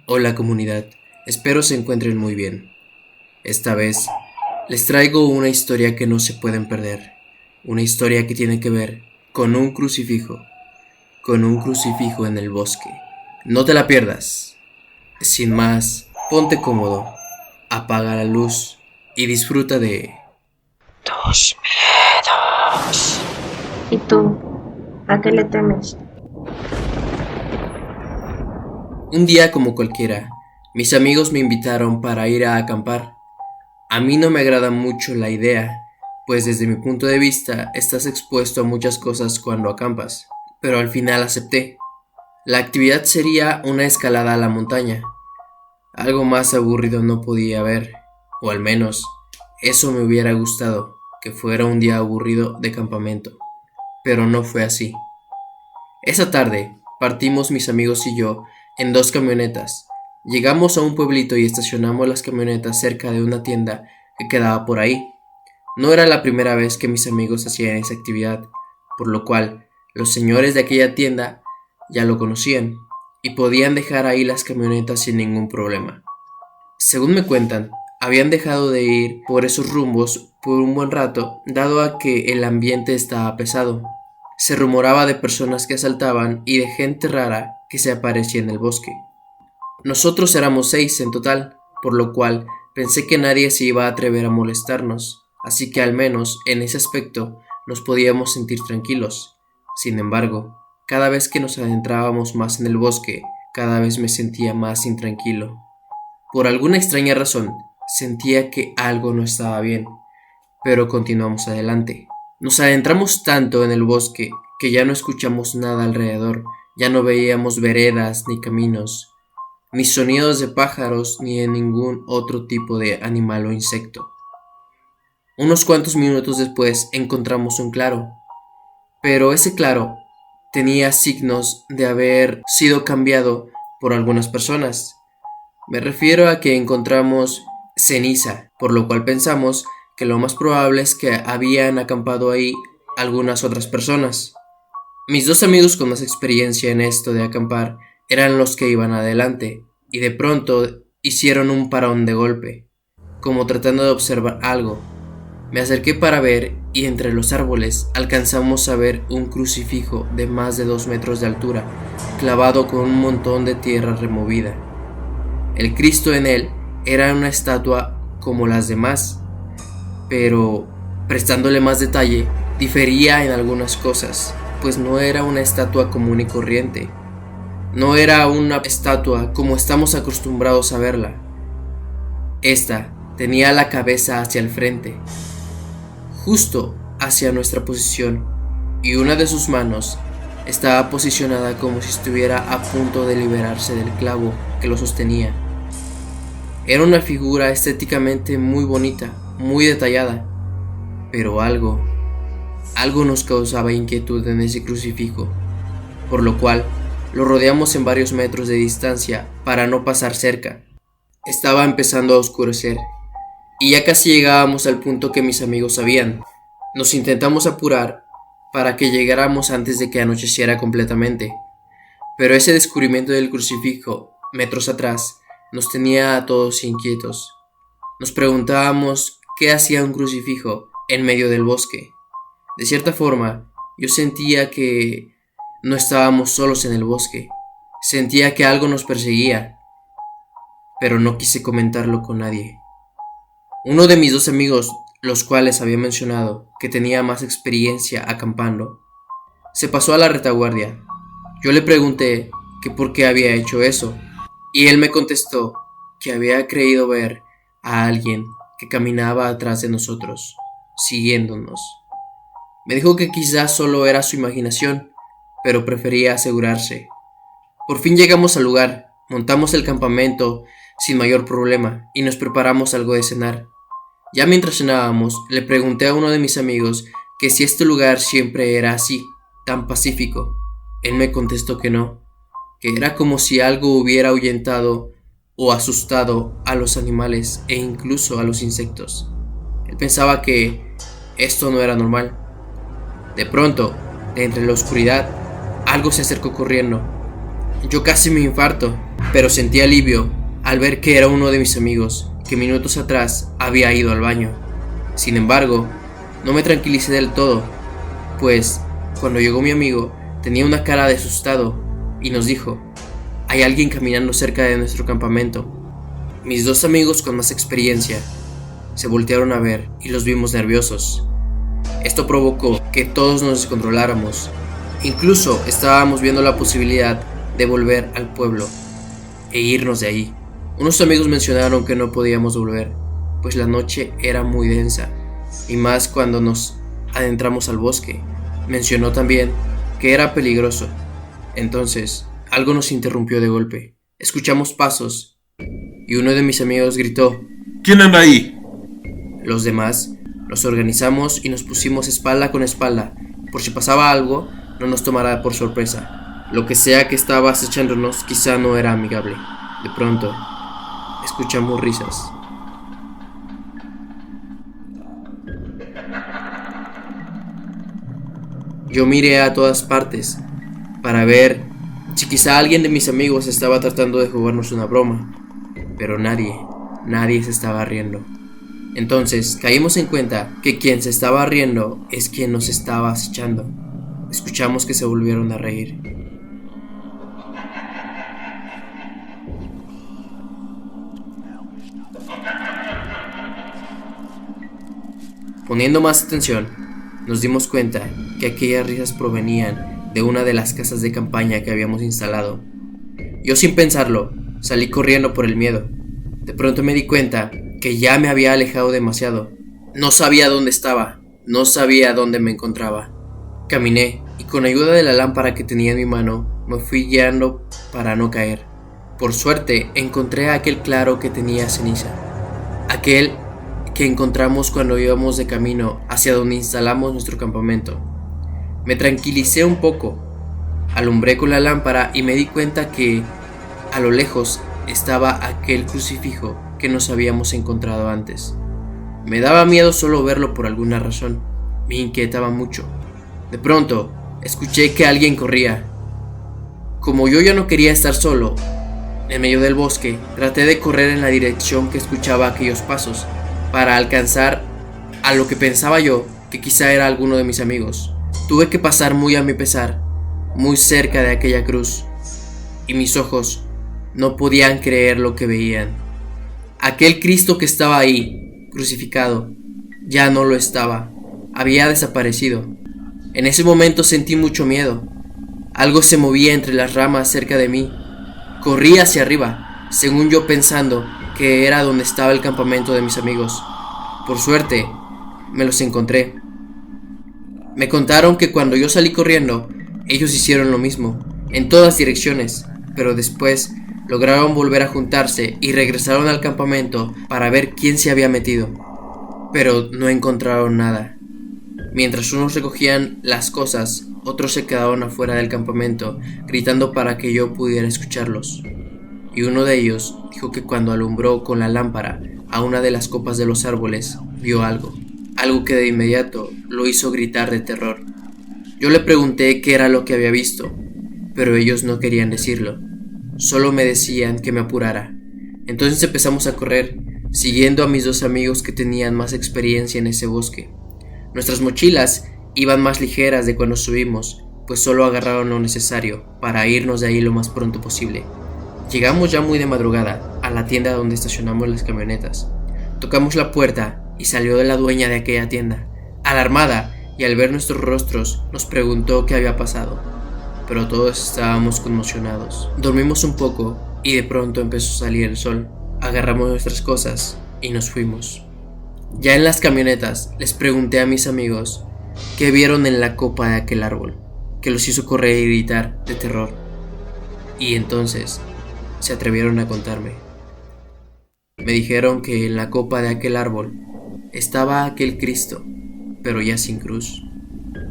Hola comunidad, espero se encuentren muy bien. Esta vez les traigo una historia que no se pueden perder. Una historia que tiene que ver con un crucifijo en el bosque. No te la pierdas. Sin más, ponte cómodo, apaga la luz y disfruta de Tus miedos. ¿Y tú? ¿A qué le temes? un día como cualquiera. Mis amigos me invitaron para ir a acampar. A mí no me agrada mucho la idea, pues desde mi punto de vista estás expuesto a muchas cosas cuando acampas, pero al final acepté. La actividad sería una escalada a la montaña. Algo más aburrido no podía haber, o al menos eso me hubiera gustado, que fuera un día aburrido de campamento, pero no fue así. Esa tarde partimos mis amigos y yo en dos camionetas. Llegamos a un pueblito y estacionamos las camionetas cerca de una tienda que quedaba por ahí. No era la primera vez que mis amigos hacían esa actividad, por lo cual los señores de aquella tienda ya lo conocían y podían dejar ahí las camionetas sin ningún problema. Según me cuentan, habían dejado de ir por esos rumbos por un buen rato, dado a que el ambiente estaba pesado. Se rumoraba de personas que asaltaban y de gente rara que se aparecía en el bosque. Nosotros éramos 6 en total, por lo cual pensé que nadie se iba a atrever a molestarnos, así que al menos en ese aspecto nos podíamos sentir tranquilos. Sin embargo, cada vez que nos adentrábamos más en el bosque, cada vez me sentía más intranquilo. Por alguna extraña razón, sentía que algo no estaba bien, pero continuamos adelante. Nos adentramos tanto en el bosque que ya no escuchamos nada alrededor, ya no veíamos veredas ni caminos, ni sonidos de pájaros ni de ningún otro tipo de animal o insecto. Unos cuantos minutos después encontramos un claro, pero ese claro tenía signos de haber sido cambiado por algunas personas. Me refiero a que encontramos ceniza, por lo cual pensamos que lo más probable es que habían acampado ahí algunas otras personas. Mis dos amigos con más experiencia en esto de acampar eran los que iban adelante, y de pronto hicieron un parón de golpe, como tratando de observar algo. Me acerqué para ver y entre los árboles alcanzamos a ver un crucifijo de más de 2 metros de altura, clavado con un montón de tierra removida. El Cristo en él era una estatua como las demás, pero prestándole más detalle, difería en algunas cosas, pues no era una estatua común y corriente. No era una estatua como estamos acostumbrados a verla. Esta tenía la cabeza hacia el frente, justo hacia nuestra posición, y una de sus manos estaba posicionada como si estuviera a punto de liberarse del clavo que lo sostenía. Era una figura estéticamente muy bonita, muy detallada, pero algo nos causaba inquietud en ese crucifijo, por lo cual lo rodeamos en varios metros de distancia para no pasar cerca. Estaba empezando a oscurecer, y ya casi llegábamos al punto que mis amigos sabían. Nos intentamos apurar para que llegáramos antes de que anocheciera completamente, pero ese descubrimiento del crucifijo, metros atrás, nos tenía a todos inquietos. Nos preguntábamos qué hacía un crucifijo en medio del bosque. De cierta forma, yo sentía que no estábamos solos en el bosque. Sentía que algo nos perseguía, pero no quise comentarlo con nadie. Uno de mis dos amigos, los cuales había mencionado que tenía más experiencia acampando, se pasó a la retaguardia. Yo le pregunté que por qué había hecho eso, y él me contestó que había creído ver a alguien que caminaba atrás de nosotros, siguiéndonos. Me dijo que quizás solo era su imaginación, pero prefería asegurarse. Por fin llegamos al lugar, montamos el campamento sin mayor problema y nos preparamos algo de cenar. Ya mientras cenábamos, le pregunté a uno de mis amigos que si este lugar siempre era así, tan pacífico. Él me contestó que no, que era como si algo hubiera ahuyentado o asustado a los animales e incluso a los insectos. Él pensaba que esto no era normal. De pronto, de entre la oscuridad, algo se acercó corriendo. Yo casi me infarto, pero sentí alivio al ver que era uno de mis amigos que minutos atrás había ido al baño. Sin embargo, no me tranquilicé del todo, pues cuando llegó mi amigo tenía una cara de asustado y nos dijo: hay alguien caminando cerca de nuestro campamento. Mis dos amigos con más experiencia se voltearon a ver y los vimos nerviosos. Esto provocó que todos nos descontroláramos. Incluso estábamos viendo la posibilidad de volver al pueblo e irnos de ahí. Unos amigos mencionaron que no podíamos volver, pues la noche era muy densa, y más cuando nos adentramos al bosque. Mencionó también que era peligroso. Entonces, algo nos interrumpió de golpe. Escuchamos pasos, y uno de mis amigos gritó: ¿quién anda ahí? Los demás nos organizamos y nos pusimos espalda con espalda, por si pasaba algo, no nos tomara por sorpresa. Lo que sea que estaba acechándonos quizá no era amigable. De pronto, escuchamos risas. Yo miré a todas partes para ver si quizá alguien de mis amigos estaba tratando de jugarnos una broma, pero nadie se estaba riendo. Entonces caímos en cuenta que quien se estaba riendo es quien nos estaba acechando. Escuchamos que se volvieron a reír. Poniendo más atención, nos dimos cuenta que aquellas risas provenían de una de las casas de campaña que habíamos instalado. Yo, sin pensarlo, salí corriendo por el miedo. De pronto me di cuenta que ya me había alejado demasiado. No sabía dónde estaba, no sabía dónde me encontraba. Caminé y con ayuda de la lámpara que tenía en mi mano me fui guiando para no caer. Por suerte encontré aquel claro que tenía ceniza, aquel que encontramos cuando íbamos de camino hacia donde instalamos nuestro campamento. Me tranquilicé un poco, alumbré con la lámpara y me di cuenta que a lo lejos estaba aquel crucifijo que nos habíamos encontrado antes. Me daba miedo solo verlo por alguna razón, me inquietaba mucho. De pronto, escuché que alguien corría. Como yo ya no quería estar solo, en medio del bosque, traté de correr en la dirección que escuchaba aquellos pasos, para alcanzar a lo que pensaba yo que quizá era alguno de mis amigos. Tuve que pasar muy a mi pesar, muy cerca de aquella cruz, y mis ojos no podían creer lo que veían. Aquel Cristo que estaba ahí, crucificado, ya no lo estaba, había desaparecido. En ese momento sentí mucho miedo. Algo se movía entre las ramas cerca de mí. Corrí hacia arriba, según yo pensando que era donde estaba el campamento de mis amigos. Por suerte, me los encontré. Me contaron que cuando yo salí corriendo, ellos hicieron lo mismo, en todas direcciones, pero después lograron volver a juntarse y regresaron al campamento para ver quién se había metido, pero no encontraron nada. Mientras unos recogían las cosas, otros se quedaron afuera del campamento, gritando para que yo pudiera escucharlos. Y uno de ellos dijo que cuando alumbró con la lámpara a una de las copas de los árboles, vio algo que de inmediato lo hizo gritar de terror. Yo le pregunté qué era lo que había visto, pero ellos no querían decirlo, solo me decían que me apurara. Entonces empezamos a correr, siguiendo a mis dos amigos que tenían más experiencia en ese bosque. Nuestras mochilas iban más ligeras de cuando subimos, pues solo agarraron lo necesario para irnos de ahí lo más pronto posible. Llegamos ya muy de madrugada a la tienda donde estacionamos las camionetas. Tocamos la puerta y salió de la dueña de aquella tienda. Alarmada y al ver nuestros rostros nos preguntó qué había pasado, pero todos estábamos conmocionados. Dormimos un poco y de pronto empezó a salir el sol. Agarramos nuestras cosas y nos fuimos. Ya en las camionetas les pregunté a mis amigos qué vieron en la copa de aquel árbol, que los hizo correr y gritar de terror. Y entonces se atrevieron a contarme. Me dijeron que en la copa de aquel árbol estaba aquel Cristo, pero ya sin cruz,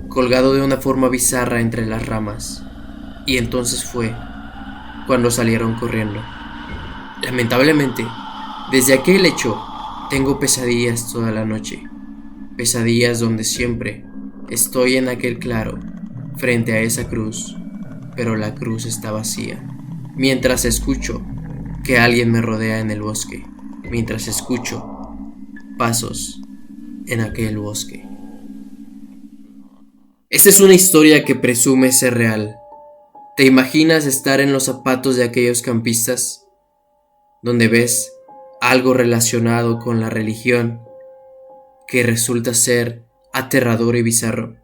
colgado de una forma bizarra entre las ramas. Y entonces fue cuando salieron corriendo. Lamentablemente, desde aquel hecho tengo pesadillas toda la noche, pesadillas donde siempre estoy en aquel claro, frente a esa cruz, pero la cruz está vacía. Mientras escucho que alguien me rodea en el bosque, mientras escucho pasos en aquel bosque. Esta es una historia que presume ser real. ¿Te imaginas estar en los zapatos de aquellos campistas, donde ves algo relacionado con la religión que resulta ser aterrador y bizarro?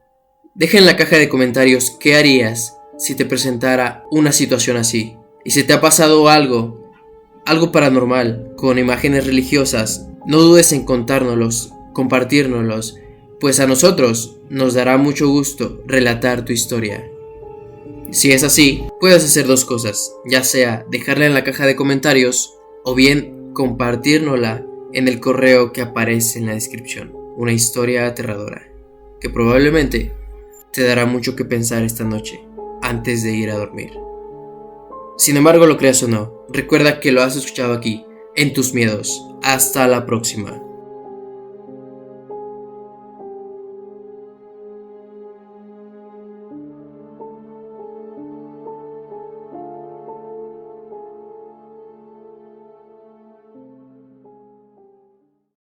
Deja en la caja de comentarios qué harías si te presentara una situación así. Y si te ha pasado algo paranormal con imágenes religiosas, no dudes en contárnoslos, compartírnoslos, pues a nosotros nos dará mucho gusto relatar tu historia. Si es así, puedes hacer dos cosas, ya sea dejarla en la caja de comentarios o bien compartírnosla en el correo que aparece en la descripción. Una historia aterradora que probablemente te dará mucho que pensar esta noche antes de ir a dormir. Sin embargo, lo creas o no, recuerda que lo has escuchado aquí, en Tus Miedos. Hasta la próxima.